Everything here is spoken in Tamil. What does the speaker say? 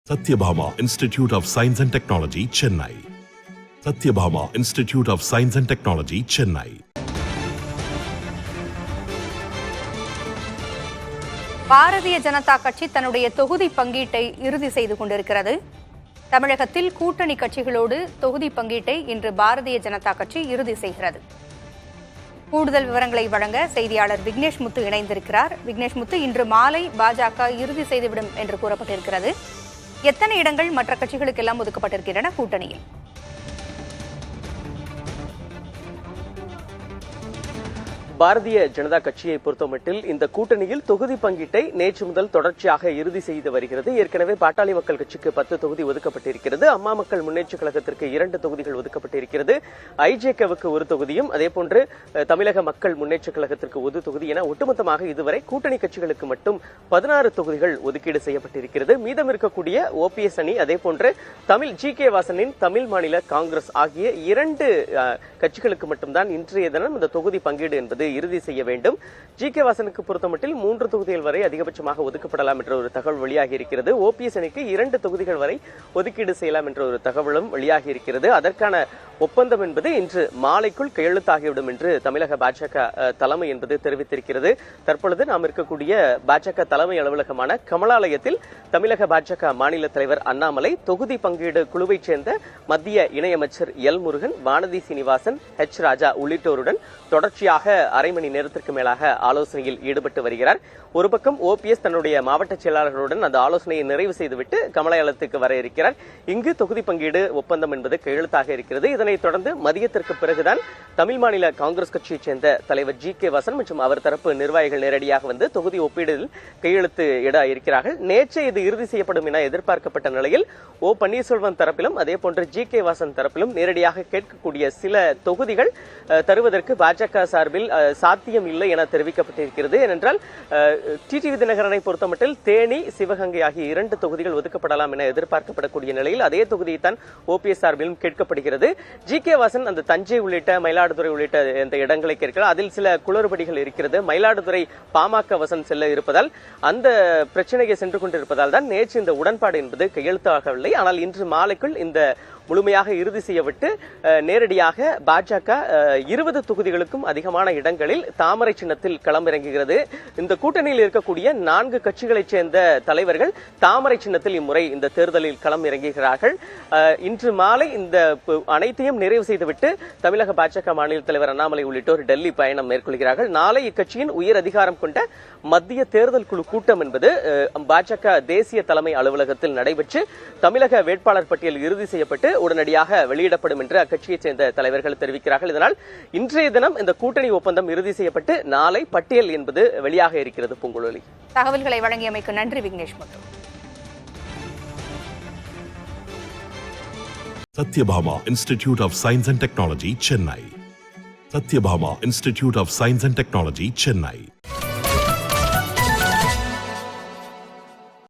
Satyabhama Institute of Science and Technology, Chennai. Satyabhama Institute of Science and Technology, Chennai. Bharatiya Janata கட்சி தன்னுடைய தொகுதி பங்கீட்டை இறுதி செய்து கொண்டிருக்கிறது. தமிழகத்தில் கூட்டணி கட்சிகளோடு தொகுதி பங்கீட்டை இன்று பாரதிய ஜனதா கட்சி இறுதி செய்கிறது. கூடுதல் விவரங்களை வழங்க செய்தியாளர் விக்னேஷ் முத்து இணைந்திருக்கிறார். விக்னேஷ் முத்து, இன்று மாலை பாஜக இறுதி செய்துவிடும் என்று கூறப்பட்டிருக்கிறது. எத்தனை இடங்கள் மற்ற கட்சிகளுக்கு எல்லாம் ஒதுக்கப்பட்டிருக்கின்றன கூட்டணியில்? பாரதிய ஜனதா கட்சியை பொறுத்தமட்டில் இந்த கூட்டணியில் தொகுதி பங்கீட்டை நேற்று முதல் தொடர்ச்சியாக இறுதி செய்து வருகிறது. ஏற்கனவே பாட்டாளி மக்கள் கட்சிக்கு 10 தொகுதி ஒதுக்கப்பட்டிருக்கிறது. அம்மா மக்கள் முன்னேற்ற கழகத்திற்கு 2 தொகுதிகள் ஒதுக்கப்பட்டிருக்கிறது. ஐஜேகேவுக்கு 1 தொகுதியும், அதேபோன்று தமிழக மக்கள் முன்னேற்ற கழகத்திற்கு 1 தொகுதி என ஒட்டுமொத்தமாக இதுவரை கூட்டணி கட்சிகளுக்கு மட்டும் 16 தொகுதிகள் ஒதுக்கீடு செய்யப்பட்டிருக்கிறது. மீதம் இருக்கக்கூடிய ஓபிஎஸ் அணி, அதேபோன்று ஜி.கே. வாசனின் தமிழ் மாநில காங்கிரஸ் ஆகிய 2 கட்சிகளுக்கு மட்டும்தான் இன்றைய தினம் இந்த தொகுதி பங்கீடு என்பது இறுதி செய்ய வேண்டும். ஜி.கே. வாசனுக்கு பொறுத்தமட்டில் 3 தொகுதிகள் வரை அதிகபட்சமாக ஒதுக்கப்படலாம் என்ற ஒரு தகவல் வெளியாகி இருக்கிறது. ஓபிஎஸ் அணிக்கு 2 தொகுதிகள் வரை ஒதுக்கீடு செய்யலாம் என்ற ஒரு தகவலும் வெளியாகி இருக்கிறது. அதற்கான ஒப்பந்தம் என்பது இன்று மாலைக்குள் கையெழுத்தாகிவிடும் என்று தமிழக பாஜக தலைமை என்பது தெரிவித்திருக்கிறது. தற்பொழுது நாம் இருக்கக்கூடிய பாஜக தலைமை அலுவலகமான கமலாலயத்தில் தமிழக பாஜக மாநில தலைவர் அண்ணாமலை, தொகுதி பங்கீடு குழுவைச் சேர்ந்த மத்திய இணையமைச்சர் எல் முருகன், வானதி சீனிவாசன், எச் ராஜா உள்ளிட்டோருடன் தொடர்ச்சியாக அரை மணி நேரத்திற்கு மேலாக ஆலோசனையில் ஈடுபட்டு வருகிறார். ஒரு பக்கம் ஓபிஎஸ் தன்னுடைய மாவட்ட செயலாளர்களுடன் அந்த ஆலோசனையை நிறைவு செய்துவிட்டு கமலாலயத்துக்கு வர இருக்கிறார். இங்கு தொகுதி பங்கீடு ஒப்பந்தம் என்பது கையெழுத்தாக இருக்கிறது. இதனைத் தொடர்ந்து மதியத்திற்கு பிறகுதான் தமிழ் மாநில காங்கிரஸ் கட்சியைச் சேர்ந்த தலைவர் ஜி.கே. வாசன் மற்றும் அவர் தரப்பு நிர்வாகிகள் நேரடியாக வந்து தொகுதி ஒப்பீடில் கையெழுத்து இட இருக்கிறார்கள். நேற்றே இது இறுதி செய்யப்படும் என எதிர்பார்க்கப்பட்ட நிலையில் ஓ பன்னீர்செல்வம் தரப்பிலும் அதேபோன்று ஜி.கே. வாசன் தரப்பிலும் நேரடியாக கேட்கக்கூடிய சில தொகுதிகள் தருவதற்கு பாஜக சார்பில் சாத்தியம் இல்லை என தெரிவிக்கப்பட்டிருக்கிறது. ஏனென்றால் டிடிவி தினகரனை பொறுத்தமட்டில் தேனி, சிவகங்கை ஆகிய 2 தொகுதிகள் ஒதுக்கப்படலாம் என எதிர்பார்க்கப்படக்கூடிய நிலையில் அதே தொகுதியை தான் ஓபிஎஸ் சார்பிலும் கேட்கப்படுகிறது. ஜி.கே. வாசன் அந்த தஞ்சை உள்ளிட்ட மயிலாடுதுறை உள்ளிட்ட இந்த இடங்களை கேட்கிறார். அதில் சில குளறுபடிகள் இருக்கிறது. மயிலாடுதுறை பாமக வசன் செல்ல இருப்பதால் அந்த பிரச்சனையை சென்று கொண்டிருப்பதால் தான் நேற்று இந்த உடன்பாடு என்பது கையெழுத்தாகவில்லை. ஆனால் இன்று மாலைக்குள் இந்த முழுமையாக இறுதி செய்யப்பட்டு நேரடியாக பாஜக 20 தொகுதிகளுக்கும் அதிகமான இடங்களில் தாமரை சின்னத்தில் களமிறங்குகிறது. இந்த கூட்டணியில் இருக்கக்கூடிய 4 கட்சிகளைச் சேர்ந்த தலைவர்கள் தாமரை சின்னத்தில் இம்முறை இந்த தேர்தலில் களம் இறங்குகிறார்கள். இன்று மாலை இந்த அனைத்தையும் நிறைவு செய்துவிட்டு தமிழக பாஜக மாநில தலைவர் அண்ணாமலை உள்ளிட்டோர் டெல்லி பயணம் மேற்கொள்கிறார்கள். நாளை இக்கட்சியின் உயர் அதிகாரம் கொண்ட மத்திய தேர்தல் குழு கூட்டம் என்பது பாஜக தேசிய தலைமை அலுவலகத்தில் நடைபெற்று தமிழக வேட்பாளர் பட்டியல் இறுதி செய்யப்பட்டு உடனடியாக வெளியிடப்படும் என்று அக்கட்சியைச் சேர்ந்த தலைவர்கள் தெரிவிக்கிறார்கள். இதனால் இன்றைய தினம் இந்த கூட்டணி ஒப்பந்தம் இறுதி செய்யப்பட்டு நாளை பட்டியல் என்பது வெளியாக இருக்கிறது. பூங்குழலி, தகவல்களை வழங்கியமைக்கு நன்றி விக்னேஷ் முத்து. Satyabhama Institute of Science and Technology, Chennai. Satyabhama Institute of Science and Technology, Chennai.